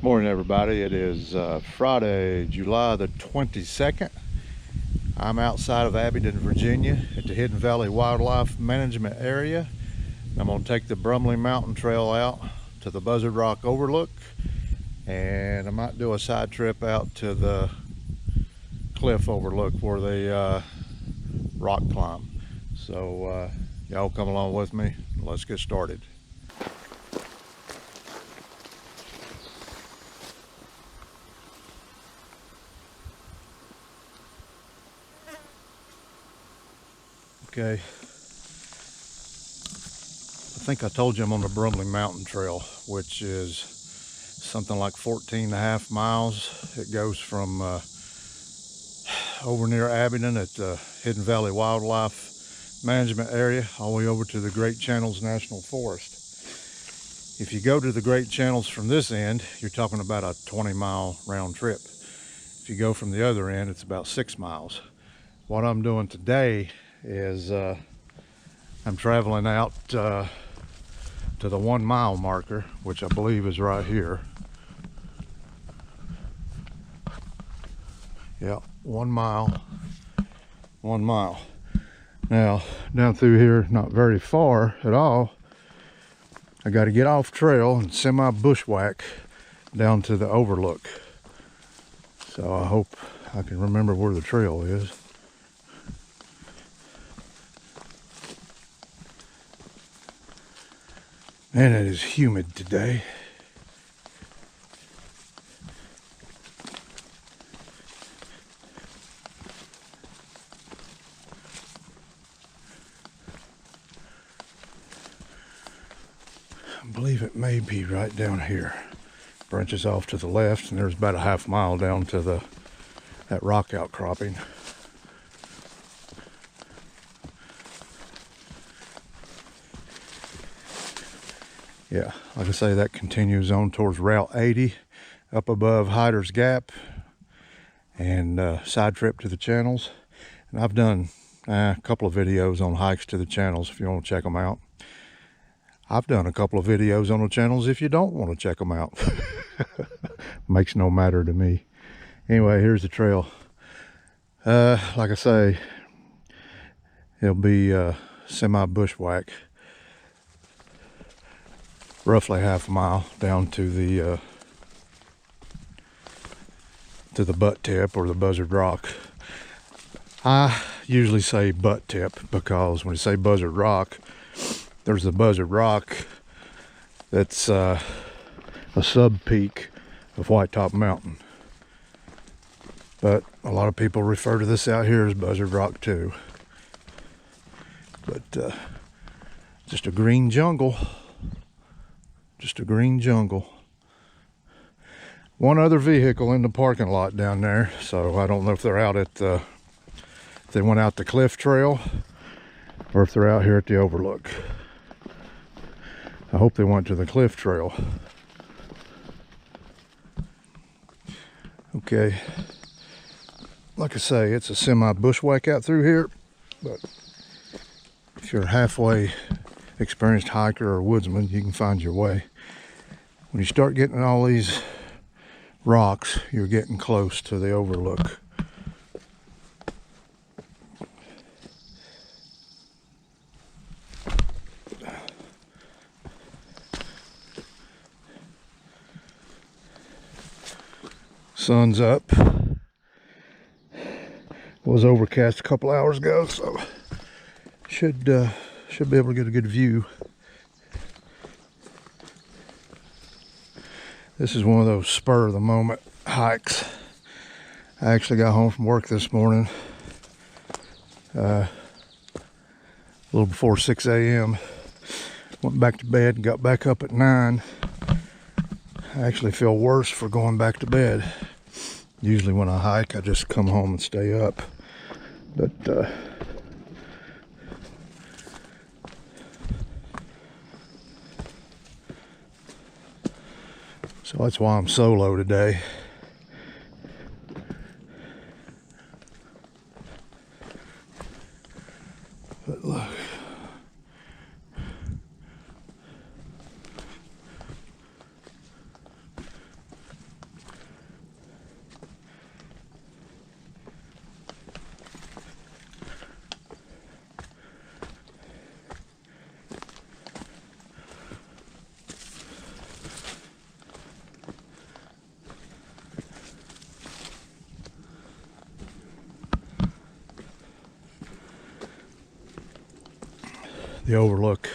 Morning, everybody. It is Friday, July the 22nd. I'm outside of Abingdon, Virginia at the Hidden Valley Wildlife Management Area. I'm going to take the Brumley Mountain Trail out to the Buzzard Rock Overlook, and I might do a side trip out to the cliff overlook where they rock climb. So y'all come along with me. Let's get started. Okay, I think I told you I'm on the Brumley Mountain Trail, which is something like 14.5 miles. It goes from over near Abingdon at the Hidden Valley Wildlife Management Area all the way over to the Great Channels National Forest. If you go to the Great Channels from this end, you're talking about a 20-mile round trip. If you go from the other end, it's about 6 miles. What I'm doing today is I'm traveling out to the 1 mile marker, which I believe is right here. Yeah, 1 mile, 1 mile. Now, down through here, not very far at all, I got to get off trail and semi-bushwhack down to the overlook. So I hope I can remember where the trail is. And it is humid today. I believe it may be right down here. Branches off to the left, and there's about a half mile down to that rock outcropping. Yeah, like I say, that continues on towards Route 80 up above Hyder's Gap, and side trip to the channels. And I've done a couple of videos on hikes to the channels if you want to check them out. I've done a couple of videos on the channels if you don't want to check them out. Makes no matter to me. Anyway, here's the trail. Like I say, it'll be semi-bushwhack. Roughly half a mile down to the butt tip or the Buzzard Rock. I usually say butt tip because when you say Buzzard Rock, there's the Buzzard Rock that's a sub peak of White Top Mountain. But a lot of people refer to this out here as Buzzard Rock too. But just a green jungle. Just a green jungle. One other vehicle in the parking lot down there, so I don't know if they're out at if they went out the cliff trail or if they're out here at the overlook. I hope they went to the cliff trail. Okay, like I say, it's a semi-bushwhack out through here, but if you're a halfway experienced hiker or woodsman, you can find your way. When you start getting all these rocks, you're getting close to the overlook. Sun's up. Was overcast a couple hours ago, so should be able to get a good view. This is one of those spur of the moment hikes. I actually got home from work this morning a little before 6 a.m. Went back to bed and got back up at 9. I actually feel worse for going back to bed. Usually when I hike, I just come home and stay up. But so that's why I'm solo today. But look. the overlook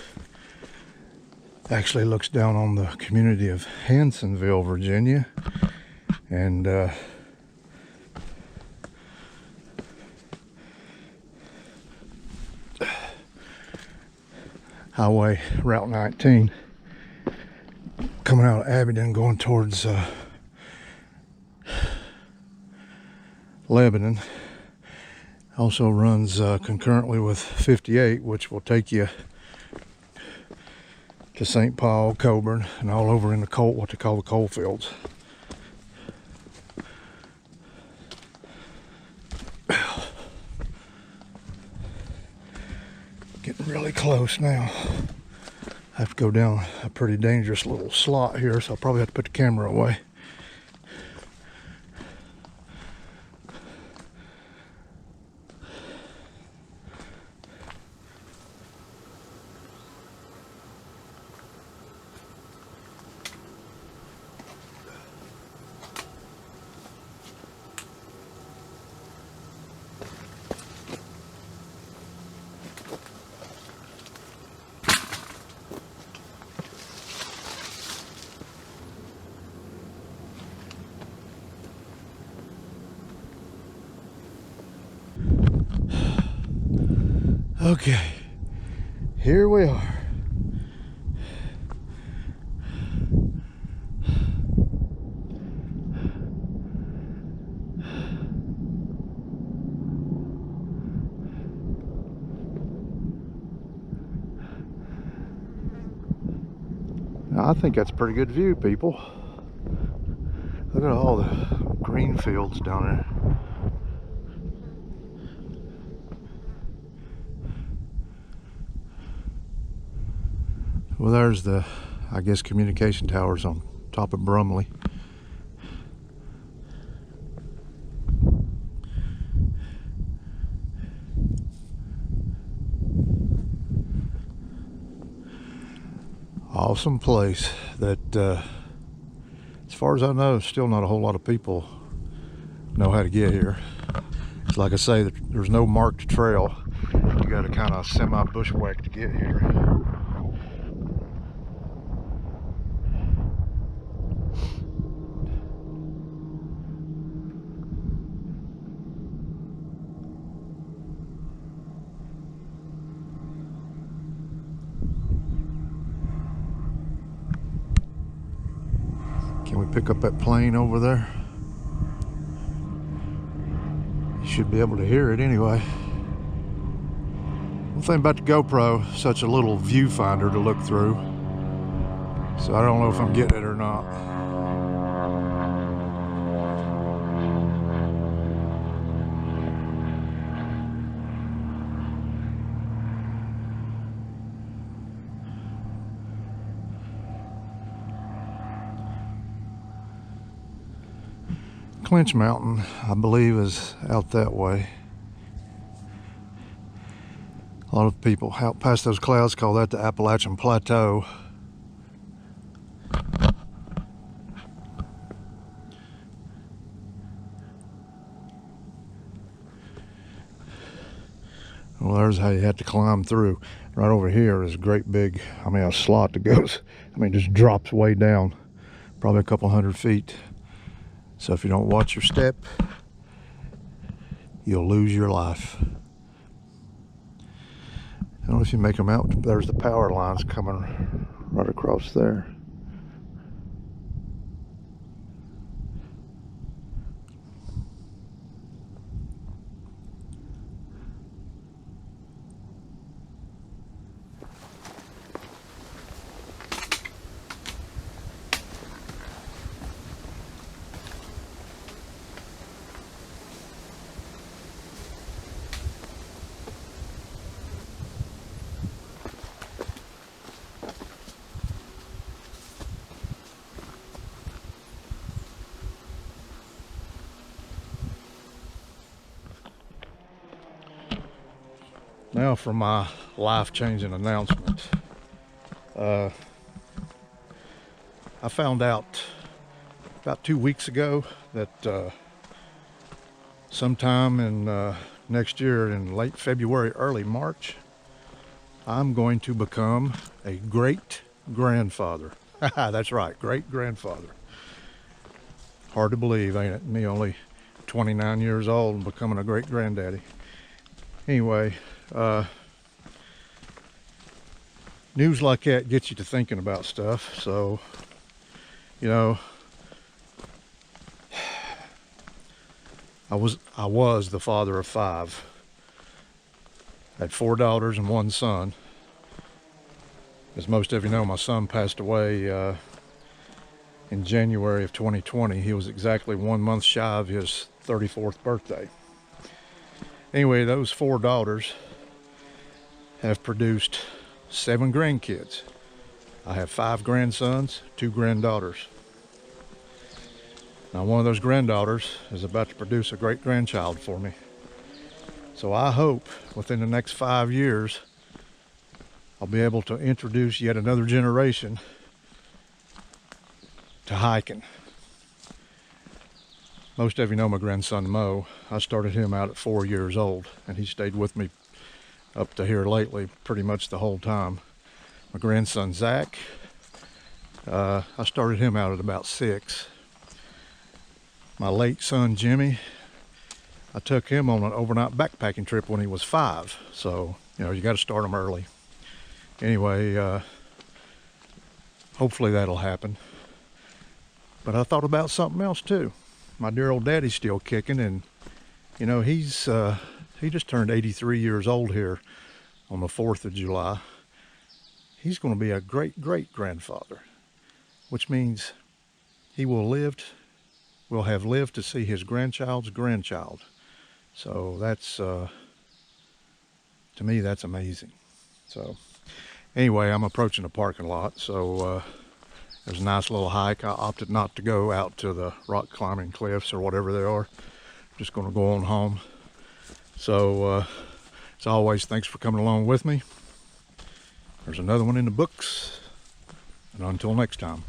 actually looks down on the community of Hansonville, Virginia, and highway Route 19 coming out of Abingdon going towards Lebanon. Also runs concurrently with 58, which will take you to St. Paul, Coburn, and all over in the coal, what they call the coal fields. Getting really close now. I have to go down a pretty dangerous little slot here, so I'll probably have to put the camera away. Okay, here we are. Now, I think that's a pretty good view, people. Look at all the green fields down there. Well, there's the, I guess, communication towers on top of Brumley. Awesome place that, as far as I know, still not a whole lot of people know how to get here. It's like I say, there's no marked trail. You got to kind of semi-bushwhack to get here. Can we pick up that plane over there? You should be able to hear it anyway. One thing about the GoPro, such a little viewfinder to look through. So I don't know if I'm getting it or not. Clinch Mountain, I believe, is out that way. A lot of people out past those clouds call that the Appalachian Plateau. Well, there's how you have to climb through. Right over here is a great big, a slot that goes, just drops way down, probably a couple 100 feet. So if you don't watch your step, you'll lose your life. I don't know if you make them out. There's the power lines coming right across there. Now for my life-changing announcement. I found out about 2 weeks ago that sometime in next year, in late February, early March, I'm going to become a great-grandfather. That's right, great-grandfather. Hard to believe, ain't it? Me only 29 years old and becoming a great-granddaddy. Anyway, news like that gets you to thinking about stuff. So, you know, I was the father of 5. I had 4 daughters and 1 son. As most of you know, my son passed away in January of 2020. He was exactly 1 month shy of his 34th birthday. Anyway, those 4 daughters have produced 7 grandkids. I have 5 grandsons, 2 granddaughters. Now, one of those granddaughters is about to produce a great-grandchild for me. So I hope within the next 5 years, I'll be able to introduce yet another generation to hiking. Most of you know my grandson Mo. I started him out at 4 years old, and he stayed with me up to here lately pretty much the whole time. My grandson Zach, I started him out at about 6. My late son Jimmy, I took him on an overnight backpacking trip when he was 5. So, you know, you got to start them early. Anyway, hopefully that'll happen. But I thought about something else too. My dear old daddy's still kicking, and you know, he just turned 83 years old here on the 4th of July. He's going to be a great-great-grandfather, which means he will have lived to see his grandchild's grandchild. So that's, to me, that's amazing. So anyway, I'm approaching the parking lot. So there's a nice little hike. I opted not to go out to the rock climbing cliffs or whatever they are. Just going to go on home. So as always, thanks for coming along with me. There's another one in the books. And until next time.